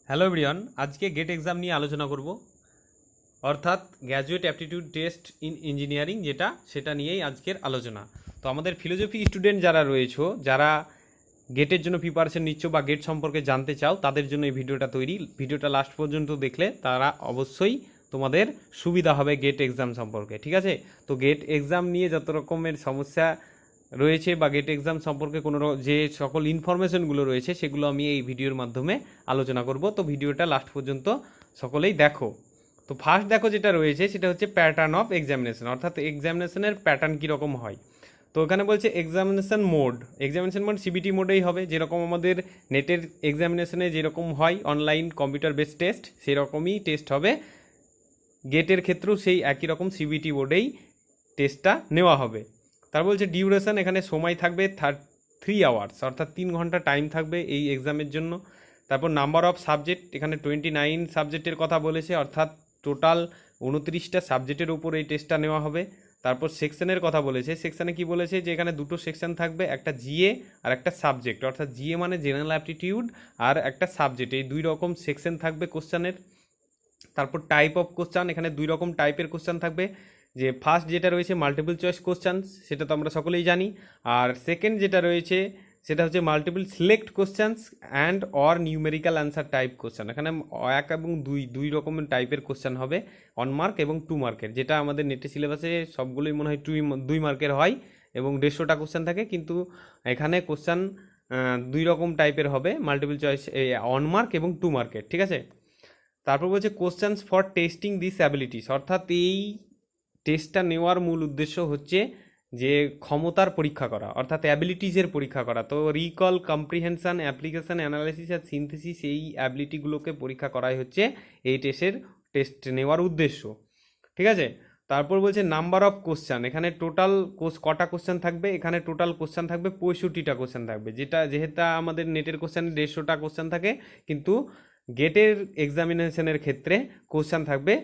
Hello everyone, আজকে gate exam নিয়ে আলোচনা করব, অর্থাৎ graduate aptitude test in engineering, সেটা নিয়েই আজকের আলোচনা। তো আমাদের ফিলোজফি স্টুডেন্ট যারা রয়েছো, যারা গেটের জন্য প্রিপারেশন নিচ্ছ বা গেট সম্পর্কে জানতে চাও, তাদের জন্য এই ভিডিওটা তৈরি। ভিডিওটা লাস্ট পর্যন্ত দেখলে তারা অবশ্যই তোমাদের সুবিধা হবে গেট এক্সাম সম্পর্কে, ঠিক আছে? তো গেট এক্সাম নিয়ে যত রকমের সমস্যা রয়েছে বা গেট এক্সাম সম্পর্কে যে সকল ইনফরমেশনগুলো রয়েছে, সেগুলো আমি এই ভিডিওর মাধ্যমে আলোচনা করব। তো ভিডিওটা লাস্ট পর্যন্ত সকলেই দেখো। তো ফার্স্ট দেখো যেটা রয়েছে সেটা হচ্ছে প্যাটার্ন অফ এক্সামিনেশন, অর্থাৎ এক্সামিনেশনের প্যাটার্ন কীরকম হয়। তো এখানে বলছে এক্সামিনেশন মোড সিবিটি মোডেই হবে, যেরকম আমাদের নেটের এক্সামিনেশনে যেরকম হয় অনলাইন কম্পিউটার বেসড টেস্ট, সেরকমই টেস্ট হবে গেটের ক্ষেত্রেও, সেই একই রকম সিবিটি মোডেই টেস্টটা নেওয়া হবে। তার বলছে ডিউরেশন, এখানে সময় থাকবে 3 আওয়ার্স, অর্থাৎ 3 ঘন্টা টাইম থাকবে এই এক্সামের জন্য। তারপর নাম্বার অফ সাবজেক্ট, এখানে 29 সাবজেক্টের কথা বলেছে, অর্থাৎ টোটাল 29টা সাবজেক্টের উপর এই টেস্টটা নেওয়া হবে। তারপর সেকশনের কথা বলেছে, সেকশানে কি বলেছে যে এখানে দুটো সেকশন থাকবে, একটা জিএ আর একটা সাবজেক্ট, অর্থাৎ জিএ মানে জেনারেল অ্যাপটিটিউড, আর একটা সাবজেক্ট, এই দুই রকম সেকশন থাকবে কোশ্চানের। তারপর টাইপ অফ কোশ্চান, এখানে দুই রকম টাইপের কোশ্চান থাকবে। যে ফার্স্ট যেটা রয়েছে মাল্টিপল চয়েস কোশ্চান, সেটা তো আমরা সকলেই জানি। আর সেকেন্ড যেটা রয়েছে সেটা হচ্ছে multiple select কোশ্চানস and or numerical answer type question. এখানে 1 এবং 2 রকমের টাইপের কোশ্চান হবে, 1 মার্ক এবং 2 মার্কের। যেটা আমাদের নেটের সিলেবাসে সবগুলোই মনে হয় 2 মার্কের হয় এবং 150টা কোশ্চান থাকে, কিন্তু এখানে কোশ্চান 2 রকম টাইপের হবে, মাল্টিপল চয়েস 1 মার্ক এবং 2 মার্কের, ঠিক আছে? তারপর বলছে questions for testing this abilities, অর্থাৎ এই টেস্টটা নেওয়ার মূল উদ্দেশ্য হচ্ছে যে ক্ষমতার পরীক্ষা করা, অর্থাৎ অ্যাবিলিটিসের পরীক্ষা করা। তো রিকল, কম্প্রিহেনশন, অ্যাপ্লিকেশন, অ্যানালাইসিস আর সিনথেসিস, এই অ্যাবিলিটিগুলোকে পরীক্ষা করাই হচ্ছে এই টেস্ট নেওয়ার উদ্দেশ্য, ঠিক আছে? তারপর বলছে নাম্বার অফ কোশ্চান, এখানে টোটাল কটা কোশ্চেন থাকবে, এখানে টোটাল কোশ্চেন থাকবে 65টা কোশ্চেন থাকবে। যেহেতু আমাদের নেটের কোশ্চেনে 150টা কোশ্চেন থাকে, কিন্তু গেটের এক্সামিনেশনের ক্ষেত্রে কোশ্চেন থাকবে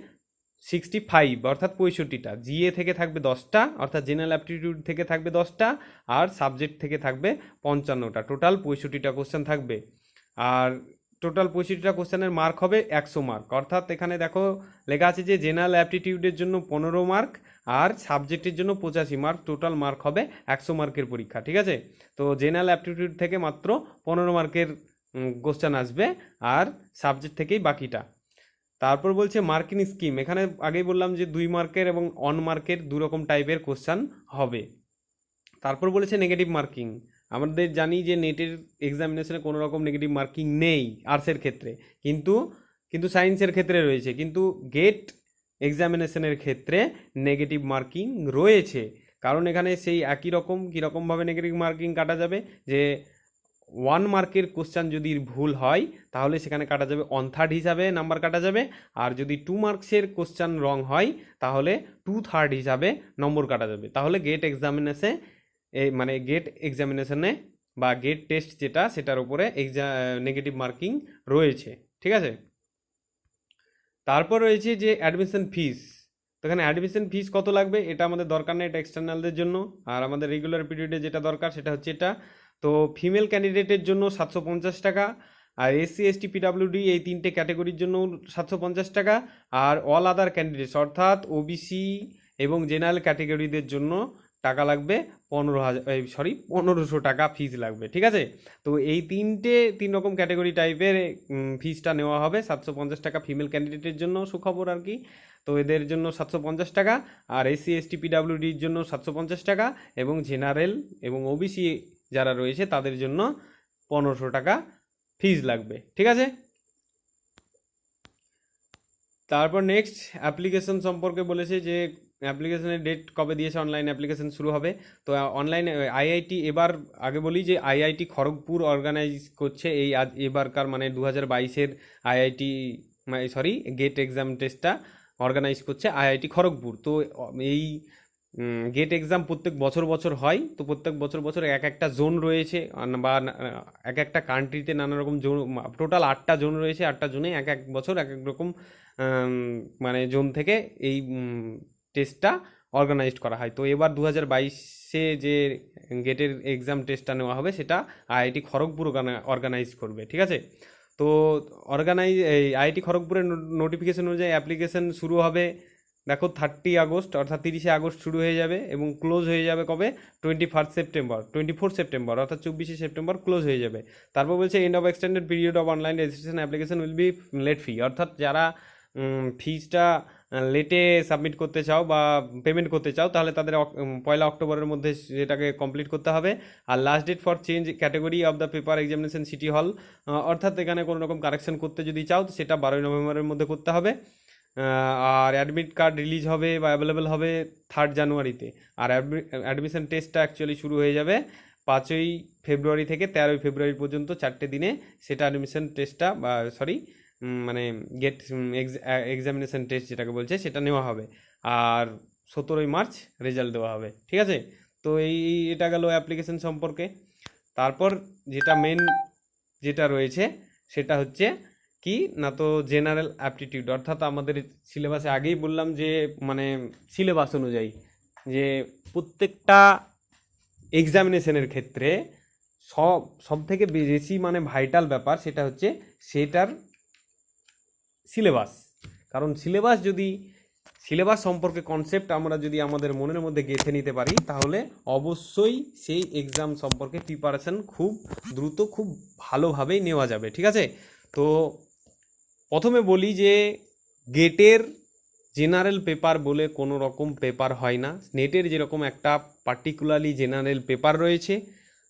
65, অর্থাৎ 65টা। জিএ থেকে থাকবে 10টা, অর্থাৎ জেনারেল অ্যাপটিটিউড থেকে থাকবে 10টা, আর সাবজেক্ট থেকে থাকবে 55টা। টোটাল 65টা কোশ্চেন থাকবে। আর টোটাল 65টা কোশ্চেনের মার্ক হবে 100 মার্ক, অর্থাৎ এখানে দেখো লেখা আছে যে জেনারেল অ্যাপটিটিউডের জন্য 15 মার্ক আর সাবজেক্টের জন্য 85 মার্ক, টোটাল মার্ক হবে 100 মার্কের পরীক্ষা, ঠিক আছে? তো জেনারেল অ্যাপটিটিউড থেকে মাত্র 15 মার্কের কোশ্চেন আসবে, আর সাবজেক্ট থেকেই বাকিটা। তারপর বলছে মার্কিং স্কিম, এখানে আগেই বললাম যে 2 মার্কের এবং 1 মার্কের 2 রকম টাইপের কোশ্চেন হবে। তারপর বলেছে নেগেটিভ মার্কিং, আমাদের জানি যে নেটের এক্সামিনেশনে কোনো রকম নেগেটিভ মার্কিং নেই আর্টসের ক্ষেত্রে, কিন্তু সায়েন্সের ক্ষেত্রে রয়েছে। কিন্তু গেট এক্সামিনেশনের ক্ষেত্রে নেগেটিভ মার্কিং রয়েছে, কারণ এখানে সেই একই রকম কীরকমভাবে নেগেটিভ মার্কিং কাটা যাবে, যে 1 মার্কের কোশ্চেন যদি ভুল হয় তাহলে সেখানে কাটা যাবে 1/3 হিসাবে নাম্বার কাটা যাবে, আর যদি 2 মার্কসের কোশ্চেন রং হয় তাহলে 2/3 হিসাবে নম্বর কাটা যাবে। তাহলে গেট এক্সামিনেশনে বা গেট টেস্ট যেটা, সেটার উপরে নেগেটিভ মার্কিং রয়েছে, ঠিক আছে? তারপর রয়েছে যে অ্যাডমিশন ফিস। তো এখানে অ্যাডমিশন ফিস কত লাগবে এটা আমাদের দরকার নেই, এটা এক্সটার্নালদের জন্য। আর আমাদের রেগুলার পিরিয়ডে যেটা দরকার সেটা হচ্ছে এটা। তো ফিমেল ক্যান্ডিডেটের জন্য 750 টাকা, আর এসসি এসটি পিডাব্লিউডি এই 3টে ক্যাটাগরির জন্য 750 টাকা, আর অল আদার ক্যান্ডিডেটস অর্থাৎ ওবিসি এবং জেনারেল ক্যাটাগরিদের জন্য টাকা লাগবে 1500 টাকা ফিস লাগবে, ঠিক আছে? তো এই 3 রকম ক্যাটাগরি টাইপের ফিসটা নেওয়া হবে। 750 টাকা ফিমেল ক্যান্ডিডেটের জন্য, সুখবর আর কি। তো এদের জন্য 750 টাকা, আর এসসি এসটি পিডাব্লিউডির জন্য 750 টাকা, এবং জেনারেল এবং ওবিসি যারা রয়েছে তাদের জন্য 1500 টাকা ফিস লাগবে, ঠিক আছে? তারপর নেক্সট অ্যাপ্লিকেশন সম্পর্কে বলেছে যে অ্যাপ্লিকেশনের ডেট কবে দিয়েছে, অনলাইন অ্যাপ্লিকেশন শুরু হবে। তো অনলাইন আইআইটি, আগে বলি যে আইআইটি খড়গপুর অর্গানাইজ করছে এবারকার মানে 2022-এর আইআইটি গেট এক্সাম টেস্টটা অর্গানাইজ করছে আইআইটি খড়গপুর। তো এই গেট এক্সাম প্রত্যেক বছর হয়। তো প্রত্যেক বছর একটা জোন রয়েছে, বা এক একটা কান্ট্রিতে নানা রকম জোন, টোটাল 8টা জোন রয়েছে। 8টা জোনে এক বছর এক রকম মানে জোন থেকে এই টেস্টটা অর্গানাইজড করা হয়। তো এবার 2022-এ যে গেটের এক্সাম টেস্টটা নেওয়া হবে সেটা আইআইটি খড়গপুর অর্গানাইজ করবে, ঠিক আছে? তো এই আইআইটি খড়গপুরের নোটিফিকেশন অনুযায়ী অ্যাপ্লিকেশন শুরু হবে দেখো 30 আগস্ট, অর্থাৎ 30 আগস্ট শুরু হয়ে যাবে এবং ক্লোজ হয়ে যাবে কবে? 24 সেপ্টেম্বর, অর্থাৎ 24 সেপ্টেম্বর ক্লোজ হয়ে যাবে। তারপর বলছে end of extended period of online registration application will be late fee, অর্থাৎ যারা ফিজটা লেটে সাবমিট করতে চাও বা পেমেন্ট করতে চাও তাহলে তাদের 1 অক্টোবরের মধ্যে সেটাকে কমপ্লিট করতে হবে। আর last date for change category of the paper examination city হল, অর্থাৎ এখানে কোনো রকম কারেকশন করতে যদি চাও তো সেটা 12ই নভেম্বরের মধ্যে করতে হবে। আর অ্যাডমিট কার্ড রিলিজ হবে বা অ্যাভেলেবেল হবে 3 জানুয়ারিতে। আর অ্যাডমিশন টেস্টটা অ্যাকচুয়ালি শুরু হয়ে যাবে 5 ফেব্রুয়ারি থেকে 13 ফেব্রুয়ারি পর্যন্ত 4টে দিনে সেটা অ্যাডমিশন টেস্টটা বা মানে গেট এক্সামিনেশন টেস্ট যেটাকে বলছে সেটা নেওয়া হবে। আর 17 মার্চ রেজাল্ট দেওয়া হবে। ঠিক আছে, তো এটা গেল অ্যাপ্লিকেশন সম্পর্কে। তারপর যেটা রয়েছে সেটা হচ্ছে কি না, তো জেনারেল অ্যাপটিটিউড, অর্থাৎ আমাদের সিলেবাসে আগেই বললাম যে মানে সিলেবাস অনুযায়ী যে প্রত্যেকটা এক্সামিনেশনের ক্ষেত্রে সব থেকে বেশি মানে ভাইটাল ব্যাপার সেটা হচ্ছে সেটার সিলেবাস। কারণ সিলেবাস সম্পর্কে কনসেপ্ট আমরা যদি আমাদের মনের মধ্যে গেঁথে নিতে পারি তাহলে অবশ্যই সেই এক্সাম সম্পর্কে প্রিপারেশন খুব দ্রুত খুব ভালোভাবেই নেওয়া যাবে। ঠিক আছে, তো প্রথমে বলি যে গেটের জেনারেল পেপার বলে কোনো রকম পেপার হয় না। নেটের যেরকম একটা পার্টিকুলারলি জেনারেল পেপার রয়েছে,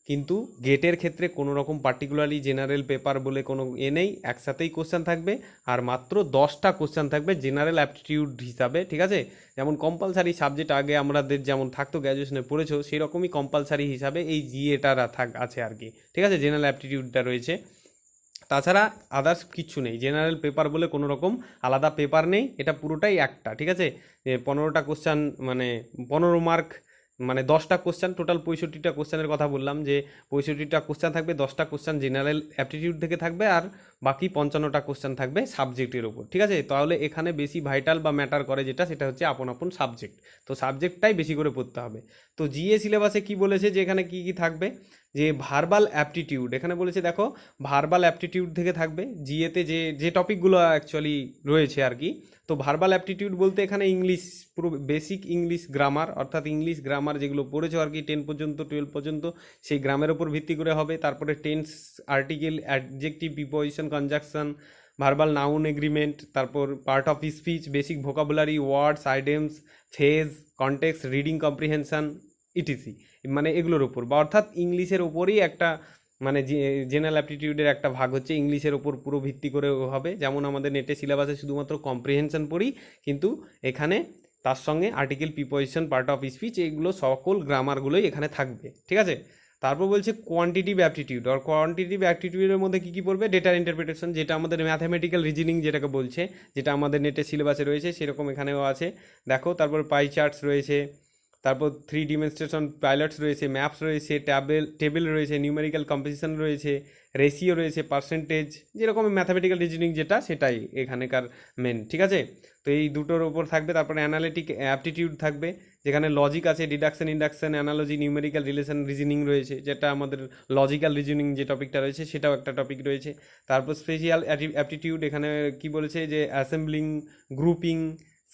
কিন্তু গেটের ক্ষেত্রে কোনো রকম পার্টিকুলারলি জেনারেল পেপার বলে কোনো নেই। একসাথেই কোশ্চেন থাকবে আর মাত্র 10টা কোশ্চেন থাকবে জেনারেল অ্যাপটিটিউড হিসাবে। ঠিক আছে, যেমন কম্পালসারি সাবজেক্ট আগে আমাদের যেমন থাকতো গ্র্যাজুয়েশনে পড়েছো সেরকমই কম্পালসারি হিসাবে এই জিএটারা আছে আর কি। ঠিক আছে, জেনারেল অ্যাপটিটিউডটা রয়েছে, তাছাড়া আদার্স কিচ্ছু নেই। জেনারেল পেপার বলে কোনো রকম আলাদা পেপার নেই, এটা পুরোটাই একটা। ঠিক আছে, 15টা কোশ্চেন মানে 15 মার্ক মানে 10টা কোশ্চেন, টোটাল 65টা কোশ্চেনের কথা বললাম যে 65টা কোশ্চেন থাকবে, 10টা কোশ্চেন জেনারেল অ্যাপটিটিউড থেকে থাকবে আর বাকি 55টা কোশ্চেন থাকবে সাবজেক্টের ওপর। ঠিক আছে, তাহলে এখানে বেশি ভাইটাল বা ম্যাটার করে যেটা সেটা হচ্ছে আপন সাবজেক্ট, তো সাবজেক্টটাই বেশি করে পড়তে হবে। তো জিএ সিলেবাসে কি বলেছে যে এখানে কি থাকবে, যে ভার্বাল অ্যাপটিটিউড এখানে বলেছে দেখো ভার্বাল অ্যাপটিটিউড থেকে থাকবে জিএতে যে টপিকগুলো অ্যাকচুয়ালি রয়েছে আর কি। তো ভার্বাল অ্যাপটিটিউড বলতে এখানে ইংলিশ, পুরো বেসিক ইংলিশ গ্রামার, অর্থাৎ ইংলিশ গ্রামার যেগুলো পড়েছো আর কি 10 পর্যন্ত 12 পর্যন্ত সেই গ্রামের ওপর ভিত্তি করে হবে। তারপরে tense, article, adjective, preposition, conjunction, verbal noun agreement, তারপর part of speech, basic vocabulary, words, items, phrase, context, reading comprehension etc, মানে এগুলোর উপর বা অর্থাৎ ইংলিশের ওপরই একটা মানে জেনারেল অ্যাপটিটিউডের একটা ভাগ হচ্ছে ইংলিশের ওপর পুরো ভিত্তি করে হবে। যেমন আমাদের নেটে সিলেবাসে শুধুমাত্র কম্প্রিহেনশন পড়ি, কিন্তু এখানে তার সঙ্গে article, preposition, part of speech এগুলো সকল গ্রামারগুলোই এখানে থাকবে। ঠিক আছে, তারপর বলছে কোয়ান্টিটিভ অ্যাপটিটিউড। আর কোয়ান্টিটিভ অ্যাপটিটিউডের মধ্যে কী কী পড়বে, ডেটার ইন্টারপ্রিটেশন যেটা আমাদের ম্যাথামেটিক্যাল রিজনিং যেটাকে বলছে, যেটা আমাদের নেটের সিলেবাসে রয়েছে সেরকম এখানেও আছে দেখো। তারপর পাই চার্টস রয়েছে, তারপর 3 ডিমেনস্ট্রেশন পাইলটস রয়েছে, ম্যাপস রয়েছে, টেবিল রয়েছে, নিউমেরিক্যাল কম্পোজিশন রয়েছে, রেশিও রয়েছে, পার্সেন্টেজ, যেরকম ম্যাথামেটিক্যাল রিজনিং যেটা সেটাই এখানেকার মেন। ঠিক আছে, তো এই দুটোর ওপর থাকবে। তারপরে অ্যানালিটিক অ্যাপটিটিউড থাকবে, যেখানে লজিক আছে, deduction, induction, analogy, numerical, relation, reasoning রয়েছে, যেটা আমাদের লজিক্যাল রিজনিং যে টপিকটা রয়েছে সেটাও একটা টপিক রয়েছে। তারপর স্পেশাল অ্যাপটিটিউড এখানে কি বলেছে যে অ্যাসেম্বলিং, গ্রুপিং,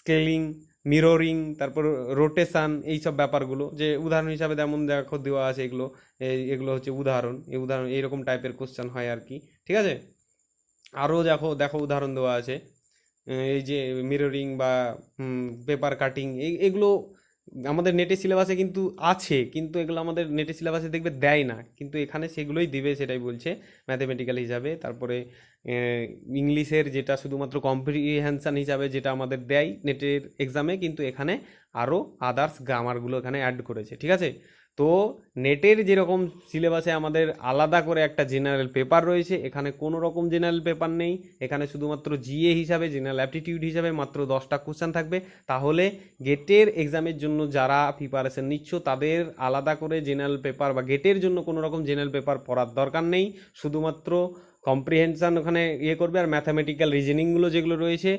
স্কেলিং, মিররিং, তারপর রোটেশান, এইসব ব্যাপারগুলো যে উদাহরণ হিসাবে যেমন দেখো দেওয়া আছে এগুলো হচ্ছে উদাহরণ, এইরকম টাইপের কোশ্চেন হয় আর কি। ঠিক আছে, আরও দেখো উদাহরণ দেওয়া আছে, এই যে মিররিং বা পেপার কাটিং, এগুলো আমাদের নেটের সিলেবাসে কিন্তু আছে, কিন্তু এগুলো আমাদের নেটের সিলেবাসে দেখবে দেয় না, কিন্তু এখানে সেগুলোই দিবে সেটাই বলছে ম্যাথামেটিক্যাল হিসাবে। তারপরে ইংলিশের যেটা শুধুমাত্র কম্প্রিহেনশন হিসাবে যেটা আমাদের দেয় নেটের এক্সামে, কিন্তু এখানে আরও আদার্স গ্রামারগুলো এখানে অ্যাড করেছে। ঠিক আছে, তো নেটের যেরকম সিলেবাসে আমাদের আলাদা করে একটা জেনারেল পেপার রয়েছে, এখানে কোনো রকম জেনারেল পেপার নেই। এখানে শুধুমাত্র জিএ হিসাবে জেনারেল অ্যাপটিটিউড হিসাবে মাত্র 10টা কোশ্চেন থাকবে। তাহলে গেটের এক্সামের জন্য যারা প্রিপারেশন নিচ্ছ তাদের আলাদা করে জেনারেল পেপার বা গেটের জন্য কোনো রকম জেনারেল পেপার পড়ার দরকার নেই। শুধুমাত্র কম্প্রিহেনশন ওখানে করবে, আর ম্যাথামেটিক্যাল রিজনিংগুলো যেগুলো রয়েছে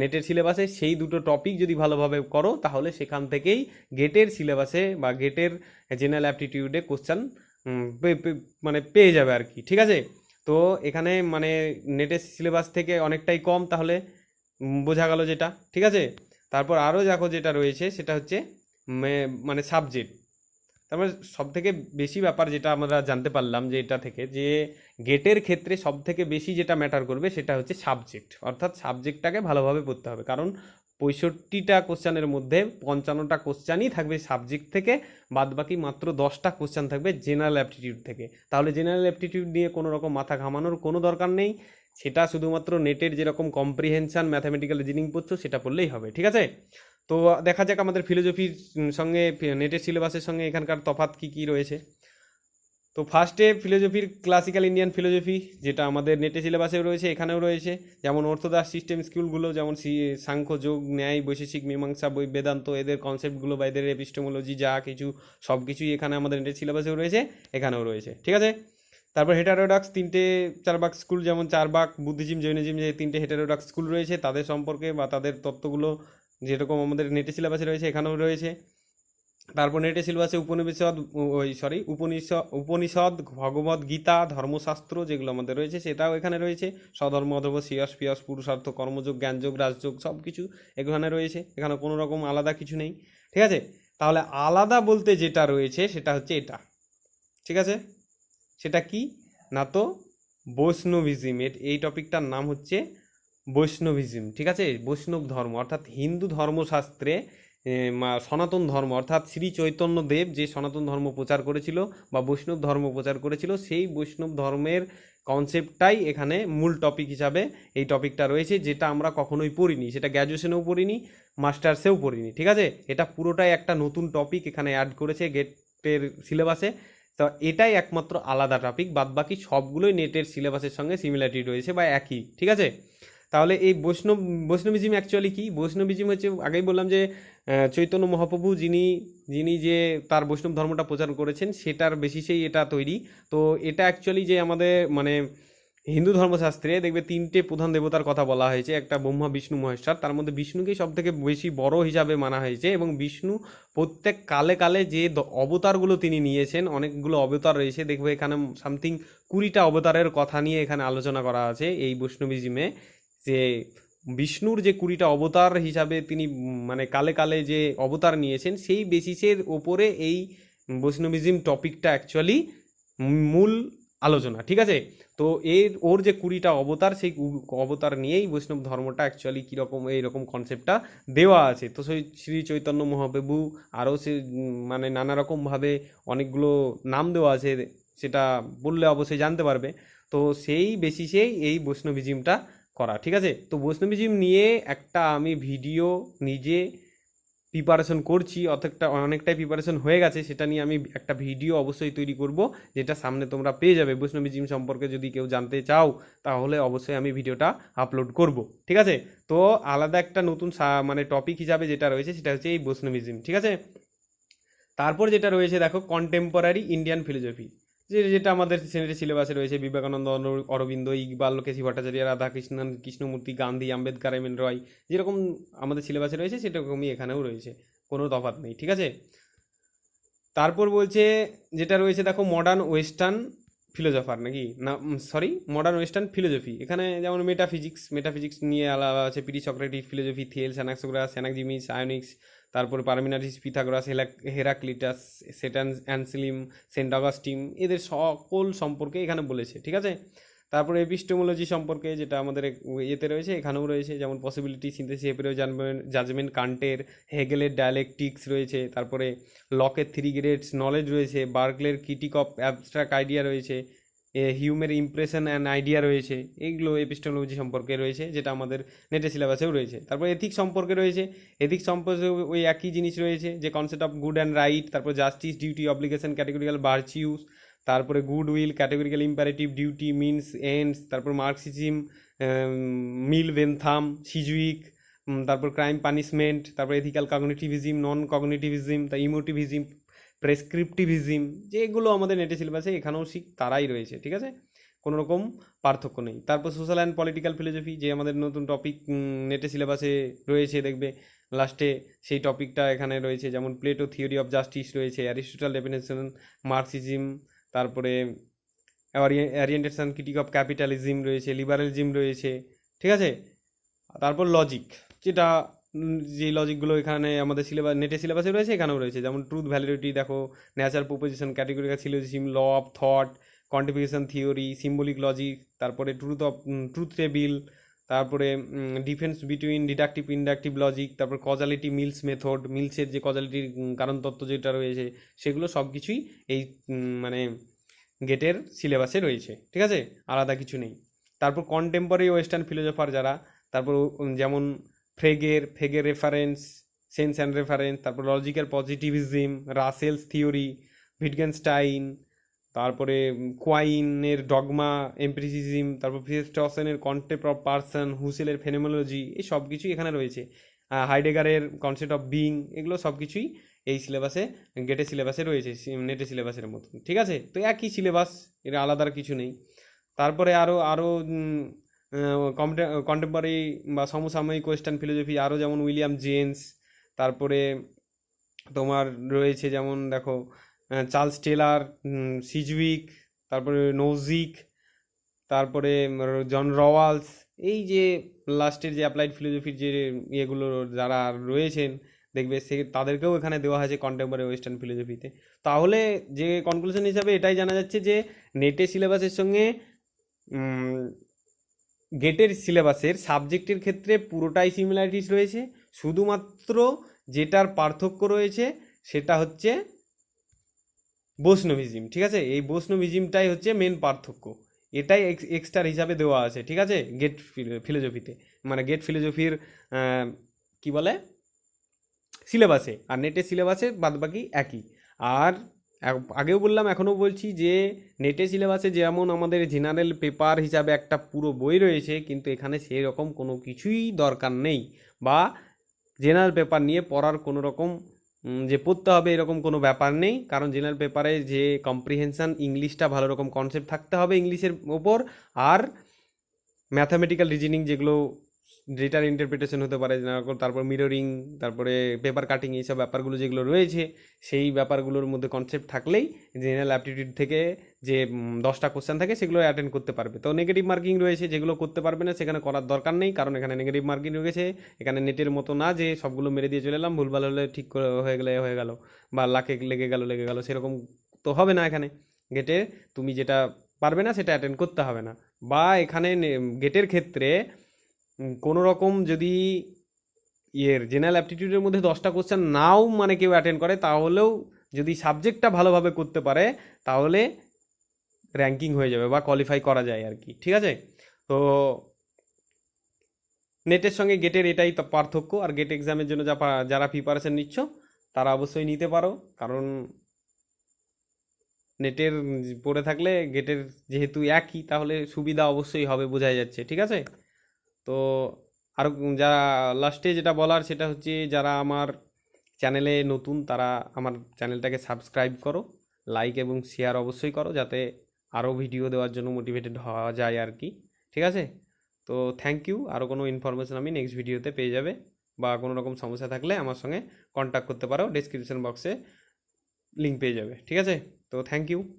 নেটের সিলেবাসে সেই দুটো টপিক যদি ভালোভাবে করো তাহলে সেখান থেকেই গেটের সিলেবাসে বা গেটের জেনারেল অ্যাপটিটিউডে কোশ্চেন মানে পেয়ে যাবে আর কি। ঠিক আছে, তো এখানে মানে নেটের সিলেবাস থেকে অনেকটাই কম, তাহলে বোঝা গেল যেটা, ঠিক আছে। তারপর আরও দেখো যেটা রয়েছে সেটা হচ্ছে মানে সাবজেক্ট। তারপর সব থেকে বেশি ব্যাপার যেটা আমরা জানতে পারলাম যে এটা থেকে, যে গেটের ক্ষেত্রে সব থেকে বেশি যেটা ম্যাটার করবে সেটা হচ্ছে সাবজেক্ট, অর্থাৎ সাবজেক্টটাকে ভালোভাবে পড়তে হবে। কারণ 65টা কোশ্চানের মধ্যে 55টা কোশ্চানই থাকবে সাবজেক্ট থেকে, বাদ বাকি মাত্র 10টা কোশ্চান থাকবে জেনারেল অ্যাপটিটিউড থেকে। তাহলে জেনারেল অ্যাপটিটিউড নিয়ে কোনো রকম মাথা ঘামানোর কোনো দরকার নেই, সেটা শুধুমাত্র নেটের যেরকম কম্প্রিহেনশন ম্যাথামেটিক্যাল রিজনিং পড়ছো সেটা পড়লেই হবে, ঠিক আছে। তো দেখা যাক আমাদের ফিলোজফির সঙ্গে নেটের সিলেবাসের সঙ্গে এখানকার তফাৎ কী কী রয়েছে। তো ফার্স্টে ফিলোজফির ক্লাসিক্যাল ইন্ডিয়ান ফিলোজফি, যেটা আমাদের নেটে সিলেবাসেও রয়েছে এখানেও রয়েছে, যেমন অর্থোডক্স সিস্টেম স্কুলগুলো যেমন সাংখ্য, যোগ, ন্যায়, বৈশেষিক, মীমাংসা, বেদান্ত, এদের কনসেপ্টগুলো বা এদের এপিস্টেমোলজি যা কিছু সব কিছুই এখানে আমাদের নেটের সিলেবাসেও রয়েছে, এখানেও রয়েছে, ঠিক আছে। তারপর হেটারোডক্স 3-4 স্কুল, যেমন চারবাক, বুদ্ধিজম, জৈনজিম, যে 3টে হেটারোডক্স স্কুল রয়েছে তাদের সম্পর্কে বা তাদের তত্ত্বগুলো যেরকম আমাদের নেটে সিলেবাসে রয়েছে এখানেও রয়েছে। তারপর নেটে সিলেবাসে উপনিষদ, ভগবদ গীতা, ধর্মশাস্ত্র যেগুলো আমাদের রয়েছে সেটাও এখানে রয়েছে। স্বধর্ম, অধর্ম, শ্রেয়স, পিয়স, পুরুষার্থ, কর্মযোগ, জ্ঞানযোগ, রাজযোগ সব কিছু এখানে রয়েছে, এখানে কোনো রকম আলাদা কিছু নেই, ঠিক আছে। তাহলে আলাদা বলতে যেটা রয়েছে সেটা হচ্ছে এটা, ঠিক আছে। সেটা কি না, তো বৈষ্ণবিজম, এই টপিকটার নাম হচ্ছে বৈষ্ণবিজম, ঠিক আছে। বৈষ্ণব ধর্ম অর্থাৎ হিন্দু ধর্মশাস্ত্রে সনাতন ধর্ম অর্থাৎ শ্রী চৈতন্য দেব যে সনাতন ধর্ম প্রচার করেছিল বা বৈষ্ণব ধর্ম প্রচার করেছিল, সেই বৈষ্ণব ধর্মের কনসেপ্টটাই এখানে মূল টপিক হিসাবে এই টপিকটা রয়েছে, যেটা আমরা কখনোই পড়িনি, সেটা গ্র্যাজুয়েশনেও পড়িনি, মাস্টার্সেও পড়িনি, ঠিক আছে। এটা পুরোটাই একটা নতুন টপিক এখানে অ্যাড করেছে গেটের সিলেবাসে। তো এটাই একমাত্র আলাদা টপিক, বাদবাকি সবগুলোই নেটের সিলেবাসের সঙ্গে সিমিলারিটি রয়েছে বা একই, ঠিক আছে। তাহলে এই বৈষ্ণবিজম অ্যাকচুয়ালি কি? বৈষ্ণবিজম হচ্ছে, আগেই বললাম যে চৈতন্য মহাপ্রভু যিনি যিনি যে তার বৈষ্ণব ধর্মটা প্রচার করেছেন সেটার বেসিসেই এটা তৈরি। তো এটা অ্যাকচুয়ালি যে আমাদের মানে হিন্দু ধর্মশাস্ত্রে দেখবে 3টে প্রধান দেবতার কথা বলা হয়েছে, একটা ব্রহ্মা, বিষ্ণু, মহেশ্বর। তার মধ্যে বিষ্ণুকেই সব থেকে বেশি বড় হিসাবে মানা হয়েছে, এবং বিষ্ণু প্রত্যেক কালে কালে যে অবতারগুলো তিনি নিয়েছেন, অনেকগুলো অবতার রয়েছে, দেখবে এখানে সামথিং 20টা অবতারের কথা নিয়ে এখানে আলোচনা করা আছে এই বৈষ্ণবিজমে, যে বিষ্ণুর যে 20টা অবতার হিসাবে তিনি মানে কালে কালে যে অবতার নিয়েছেন সেই বেসিসের ওপরে এই বৈষ্ণবিজম টপিকটা অ্যাকচুয়ালি মূল আলোচনা, ঠিক আছে। তো ওর যে 20টা অবতার, সেই অবতার নিয়েই বৈষ্ণব ধর্মটা অ্যাকচুয়ালি কীরকম এইরকম কনসেপ্টটা দেওয়া আছে। তো সেই শ্রী চৈতন্য মহাপ্রভু আরও সে মানে নানা রকমভাবে অনেকগুলো নাম দেওয়া আছে, সেটা বললে অবশ্যই জানতে পারবে। তো সেই বেসিসেই এই বৈষ্ণবিজমটা করা, ঠিক আছে। তো বৈষ্ণবিজম নিয়ে একটা আমি ভিডিও নিজে প্রিপারেশন করছি, অনেকটাই প্রিপারেশন হয়ে গেছে, সেটা নিয়ে আমি একটা ভিডিও অবশ্যই তৈরি করব, যেটা সামনে তোমরা পেয়ে যাবে। বৈষ্ণবিজম সম্পর্কে যদি কেউ জানতে চাও তাহলে অবশ্যই আমি ভিডিওটা আপলোড করব, ঠিক আছে। তো আলাদা একটা নতুন মানে টপিক হিসাবে যেটা রয়েছে সেটা হচ্ছে এই বৈষ্ণবিজম, ঠিক আছে। তারপর যেটা রয়েছে দেখো কন্টেম্পোরারি ইন্ডিয়ান ফিলোসফি, যেটা আমাদের সিলেবাসে রয়েছে বিবেকানন্দ, অরবিন্দ, ইকবাল, কেসি ভট্টাচার্য, রাধাকৃষ্ণন, কৃষ্ণমূর্তি, গান্ধী, আম্বেদকর, এম এন রয়, যেরকম আমাদের সিলেবাসে রয়েছে সেরকমই এখানেও রয়েছে, কোনো তফাৎ নেই, ঠিক আছে। তারপর বলছে যেটা রয়েছে দেখো মডার্ন ওয়েস্টার্ন ফিলোজফার, নাকি না সরি মডার্ন ওয়েস্টার্ন ফিলোজফি। এখানে যেমন মেটাফিজিক্স নিয়ে আলাদা আছে, প্রি-সক্রেটিক ফিলোজফি, থেলস, অ্যানাক্সোগ্রাস, অ্যানাক্সিমিস, আয়োনিক্স, তারপর পারমিনারিস, পিথাগোরাস, হেরাক্লিটাস, সেটান, অ্যানসেলিম, সেন্ট অগাস্টিন, এদের সকল সম্পর্কে এখানে বলেছে, ঠিক আছে। তারপরে এপিস্টেমোলজি সম্পর্কে যেটা আমাদের ইয়েতে রয়েছে এখানেও রয়েছে, যেমন পসিবিলিটি, সিনথেসিস, এপিরিও জাজমেন্ট, কান্টের, হেগেলের ডায়ালেকটিক্স রয়েছে, তারপরে লকের 3 গ্রেডস নলেজ রয়েছে, বার্কলের ক্রিটিক অফ অ্যাবস্ট্রাক্ট আইডিয়া রয়েছে, হিউমের ইমপ্রেশন অ্যান্ড আইডিয়া রয়েছে, এইগুলো এপিস্টেমোলজি সম্পর্কে রয়েছে, যেটা আমাদের নেটের সিলেবাসেও রয়েছে। তারপর এথিক্স সম্পর্কে রয়েছে, এথিক্স সম্পর্কে ওই একই জিনিস রয়েছে, যে concept of good and right, তারপর জাস্টিস, ডিউটি, অব্লিগেশন, ক্যাটেগরিক্যাল ভার্চিউস, তারপরে good will, categorical imperative, duty, means, ends, তারপর মার্কসিজম, মিল বেনথাম, সিজুইক, তারপর ক্রাইম পানিশমেন্ট, তারপর এথিক্যাল কগনিটিভিজম, নন কগনিটিভিজম, তা ইমোটিভিজম, প্রেসক্রিপটিভিজম, যেগুলো আমাদের নেটে সিলেবাসে এখানেও তারাই রয়েছে, ঠিক আছে, কোনো রকম পার্থক্য নেই। তারপর সোশ্যাল অ্যান্ড পলিটিক্যাল ফিলোসফি, যে আমাদের নতুন টপিক নেটে সিলেবাসে রয়েছে, দেখবে লাস্টে সেই টপিকটা এখানে রয়েছে, যেমন প্লেটো থিওরি অফ জাস্টিস রয়েছে, অ্যারিস্টটল ডেফিনেশন, মার্কসিজম, তারপরে অরিয়েন্টেশন ক্রিটিক অফ ক্যাপিটালিজম রয়েছে, লিবারালিজম রয়েছে, ঠিক আছে। তারপর লজিক, যেটা যে লজিকগুলো এখানে আমাদের সিলেবাস, নেটের সিলেবাসে রয়েছে, এখানেও রয়েছে, যেমন ট্রুথ ভ্যালিডিটি দেখো, natural proposition, categorical syllogism, law of thought, quantification theory, symbolic logic, তারপরে ট্রুথ টেবিল, তারপরে difference between deductive inductive logic, তারপর কজালিটি, মিলসের যে কজালিটির কারণ তত্ত্ব যেটা রয়েছে, সেগুলো সব কিছুই এই মানে গেটের সিলেবাসে রয়েছে, ঠিক আছে, আলাদা কিছু নেই। তারপর কন্টেম্পোরারি ওয়েস্টার্ন ফিলোজফার যারা, তারপর যেমন ফ্রেগের রেফারেন্স, সেন্স অ্যান্ড রেফারেন্স, তারপর লজিক্যাল পজিটিভিজম, রাসেলস থিওরি, ভিটগেনস্টাইন, তারপরে কোয়াইনের ডগমা, এমপিরিসিজম, তারপর ফিয়েস্টসেনের কনসেপ্ট অফ পার্সন, হুসেলের ফেনোমেনোলজি, এই সব কিছুই এখানে রয়েছে। হাইডেগারের কনসেপ্ট অফ বিং, এগুলো সব কিছুই এই সিলেবাসে, গেটের সিলেবাসে রয়েছে, নেটের সিলেবাসের মতন, ঠিক আছে। তো একই সিলেবাস, এর আলাদা কিছু নেই। তারপরে আরও কন্টেম্পোরারি বা সমসাময়িক ওয়েস্টার্ন ফিলোসফি আরও, যেমন উইলিয়াম জেমস, তারপরে তোমার রয়েছে যেমন দেখো চার্লস টেলার, সিজউইক, তারপরে নোজিক, তারপরে জন রওয়ালস, এই যে লাস্টের যে অ্যাপ্লাইড ফিলোসফির যে ইয়েগুলো যারা রয়েছেন দেখবে, তাদেরকেও এখানে দেওয়া হয়েছে কন্টেম্পোরারি ওয়েস্টার্ন ফিলোসফিতে। তাহলে যে কনক্লুশন হিসাবে এটাই জানা যাচ্ছে যে নেটের সিলেবাসের সঙ্গে গেটের সিলেবাসের সাবজেক্টের ক্ষেত্রে পুরোটাই সিমিলারিটিস রয়েছে, শুধুমাত্র যেটার পার্থক্য রয়েছে সেটা হচ্ছে বৈষ্ণবিজম, ঠিক আছে। এই বৈষ্ণবিজমটাই হচ্ছে মেন পার্থক্য, এটাই এক্সট্রা হিসাবে দেওয়া আছে, ঠিক আছে, গেট ফিলোসফিতে, মানে গেট ফিলোসফির কি বলে সিলেবাসে, আর নেটের সিলেবাসে বাদবাকি একই। আর আগেও বললাম, এখনও বলছি যে নেটের সিলেবাসে যেমন আমাদের জেনারেল পেপার হিসাবে একটা পুরো বই রয়েছে, কিন্তু এখানে সেই রকম কোনো কিছুই দরকার নেই, বা জেনারেল পেপার নিয়ে পড়ার কোনো রকম যে পড়তে হবে এরকম কোনো ব্যাপার নেই। কারণ জেনারেল পেপারে যে কম্প্রিহেনশান, ইংলিশটা ভালো রকম কনসেপ্ট থাকতে হবে ইংলিশের ওপর, আর ম্যাথামেটিক্যাল রিজনিং যেগুলো ডেটার ইন্টারপ্রিটেশন হতে পারে, তারপর মিররিং, তারপরে পেপার কাটিং, এইসব ব্যাপারগুলো যেগুলো রয়েছে, সেই ব্যাপারগুলোর মধ্যে কনসেপ্ট থাকলেই জেনারেল অ্যাপটিটিউড থেকে যে 10টা কোশ্চেন থাকে সেগুলো অ্যাটেন্ড করতে পারবে। তো নেগেটিভ মার্কিং রয়েছে, যেগুলো করতে পারবে না সেখানে করার দরকার নেই, কারণ এখানে নেগেটিভ মার্কিং রয়েছে। এখানে নেটের মতো না যে সবগুলো মেরে দিয়ে চলে এলাম, ভুলভাল হলে ঠিক হয়ে গেল, বা লাখে লেগে গেল, সেরকম তো হবে না। এখানে গেটে তুমি যেটা পারবে না সেটা অ্যাটেন্ড করতে হবে না। বা এখানে গেটের ক্ষেত্রে কোনো রকম যদি জেনারেল অ্যাপটিটিউডের মধ্যে 10টা কোশ্চেন নাও মানে কেউ অ্যাটেন্ড করে, তাহলেও যদি সাবজেক্টটা ভালোভাবে করতে পারে তাহলে র্যাঙ্কিং হয়ে যাবে বা কোয়ালিফাই করা যায় আর কি, ঠিক আছে। তো নেটের সঙ্গে গেটের এটাই পার্থক্য। আর গেট এক্সামের জন্য যারা প্রিপারেশন নিচ্ছ তারা অবশ্যই নিতে পারো, কারণ নেটের পড়ে থাকলে গেটের যেহেতু একই, তাহলে সুবিধা অবশ্যই হবে, বোঝাই যাচ্ছে, ঠিক আছে। তো আর যারা লাস্টে যেটা বলার সেটা হচ্ছে, যারা আমার চ্যানেলে নতুন তারা আমার চ্যানেলটাকে সাবস্ক্রাইব করো, লাইক এবং শেয়ার অবশ্যই করো, যাতে আরও ভিডিও দেওয়ার জন্য মোটিভেটেড হওয়া যায় আর কি, ঠিক আছে। তো থ্যাংক ইউ। আরও কোনো ইনফরমেশন আমি নেক্সট ভিডিওতে পেয়ে যাবে, বা কোনো রকম সমস্যা থাকলে আমার সঙ্গে কন্ট্যাক্ট করতে পারো, ডেসক্রিপশন বক্সে লিঙ্ক পেয়ে যাবে, ঠিক আছে। তো থ্যাংক ইউ।